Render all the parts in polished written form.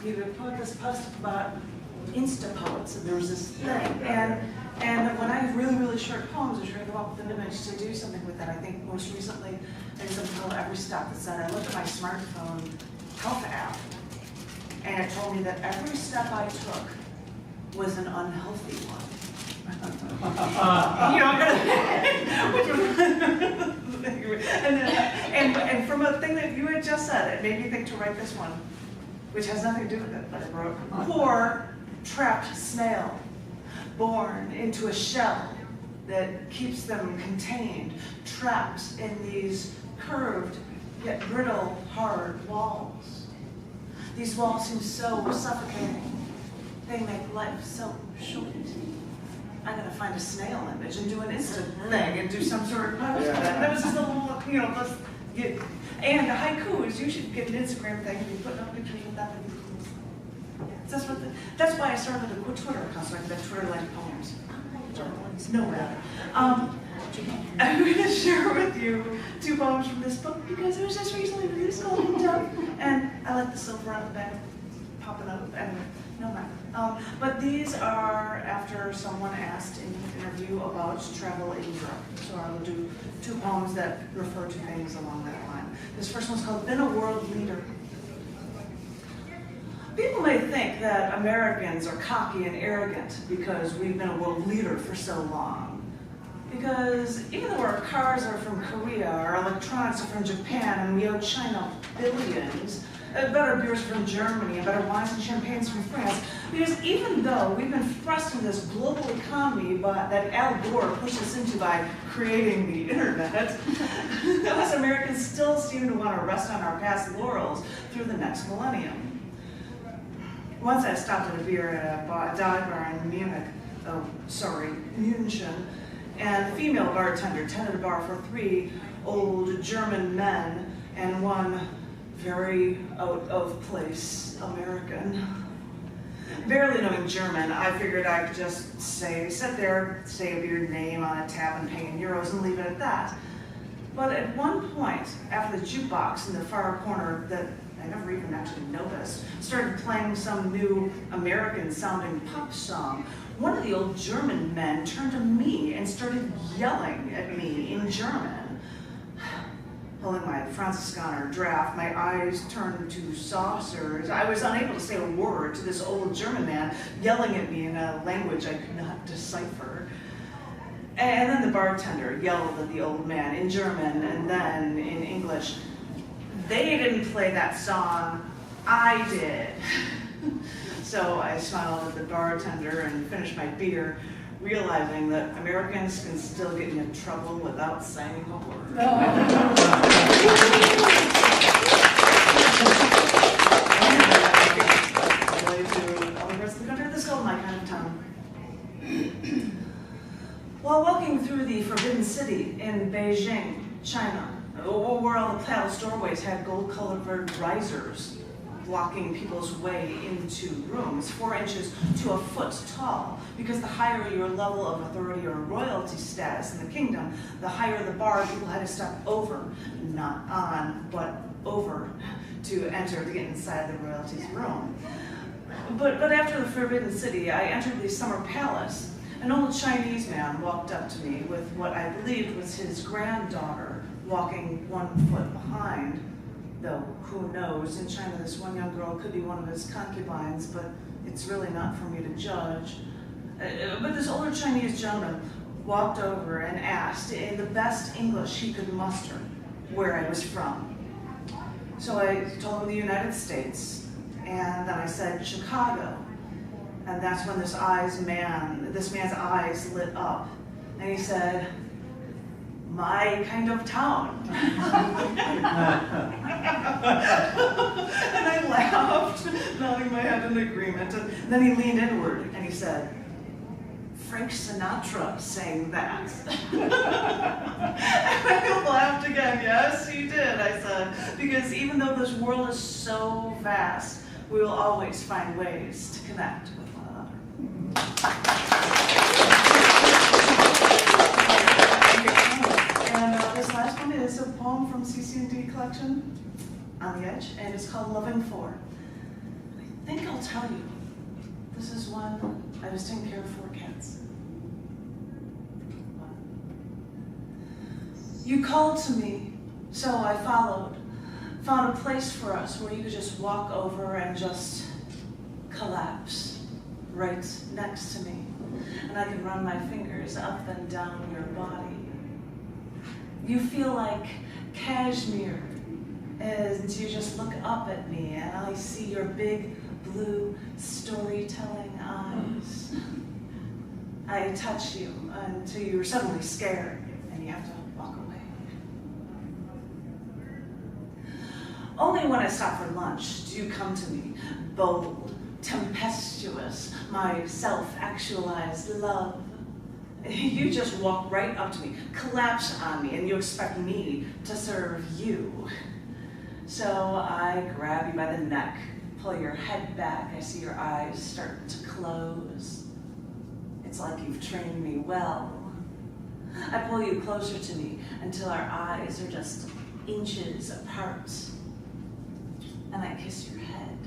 you to put this post about Insta-poets, and there was this thing, and when I have really, really short poems, I try to come up with an image to do something with it. I think most recently, there's something called Every Step that said, I looked at my smartphone health app, and it told me that every step I took was an unhealthy one. You know, and from a thing that you had just said, it made me think to write this one, which has nothing to do with it, but I wrote, poor trapped snail, born into a shell that keeps them contained, trapped in these curved yet brittle, hard walls. These walls seem so suffocating. They make life so short. I'm gonna find a snail image and do an instant thing and do some sort of post with that. That was just a little, you know, let's get, and the haikus, you should get an Instagram thing and be putting up pictures with that. That's why I started a Twitter account, so I can have Twitter-like poems. No matter. I'm going to share with you 2 poems from this book because it was just recently released called Aloud, and I like the silver on the back popping up. Anyway, no matter. But these are after someone asked in an interview about travel in Europe. So I will do 2 poems that refer to things along that line. This first one's called Been a World Leader. People may think that Americans are cocky and arrogant because we've been a world leader for so long. Because even though our cars are from Korea, our electronics are from Japan, and we owe China billions, better beers from Germany, and better wines and champagnes from France, because even though we've been thrust into this global economy that Al Gore pushed us into by creating the internet, us Americans still seem to want to rest on our past laurels through the next millennium. Once I stopped at a beer at a dive bar in Munich, München, and the female bartender tended a bar for 3 old German men and 1 very out-of-place American. Barely knowing German, I figured I could just sit there, say a weird name on a tab and pay in euros and leave it at that. But at one point, after the jukebox in the far corner that I never even actually noticed, started playing some new American-sounding pop song, one of the old German men turned to me and started yelling at me in German. Pulling my Franziskaner draft, my eyes turned to saucers. I was unable to say a word to this old German man yelling at me in a language I could not decipher. And then the bartender yelled at the old man in German and then in English. They didn't play that song, I did. So I smiled at the bartender and finished my beer, realizing that Americans can still get into trouble without saying a word. This is called My Kind of Town. While walking through the Forbidden City in Beijing, China, where all the palace doorways had gold-colored risers blocking people's way into rooms 4 inches to a foot tall, because the higher your level of authority or royalty status in the kingdom, the higher the bar people had to step over, not on, but over, to enter to get inside the royalty's room. But after the Forbidden City, I entered the summer palace. An old Chinese man walked up to me with what I believed was his granddaughter, walking 1 foot behind, though who knows, in China this one young girl could be one of his concubines, but it's really not for me to judge. But this older Chinese gentleman walked over and asked in the best English he could muster where I was from. So I told him the United States, and then I said Chicago, and that's when this man's eyes lit up, and he said, my kind of town. And I laughed, nodding my head in agreement. And then he leaned inward and he said, Frank Sinatra sang that. And I laughed again. Yes, he did, I said. Because even though this world is so vast, we will always find ways to connect with one another. This last one is a poem from CC&D collection, On the Edge, and it's called Loving For. I think I'll tell you. This is when I was taking care of 4 cats. You called to me, so I followed. Found a place for us where you could just walk over and just collapse right next to me. And I can run my fingers up and down your body. You feel like cashmere as you just look up at me and I see your big blue storytelling eyes. I touch you until you're suddenly scared and you have to walk away. Only when I stop for lunch do you come to me, bold, tempestuous, my self-actualized love. You just walk right up to me, collapse on me, and you expect me to serve you. So I grab you by the neck, pull your head back. I see your eyes start to close. It's like you've trained me well. I pull you closer to me until our eyes are just inches apart. And I kiss your head.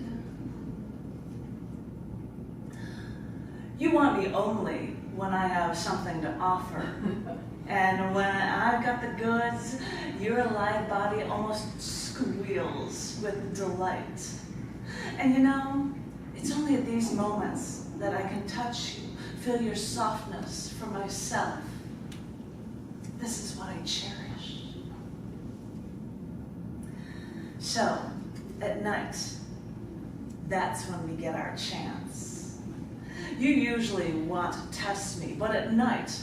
You want me only when I have something to offer. And when I've got the goods, your alive body almost squeals with delight. And you know, it's only at these moments that I can touch you, feel your softness for myself. This is what I cherish. So, at night, that's when we get our chance. You usually want to test me, but at night,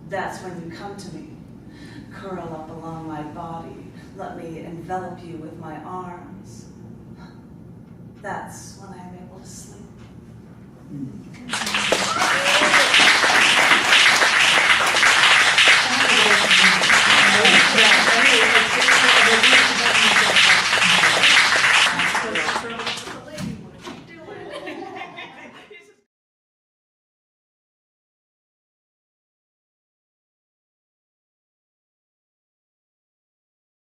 that's when you come to me. Curl up along my body, let me envelop you with my arms. That's when I'm able to sleep.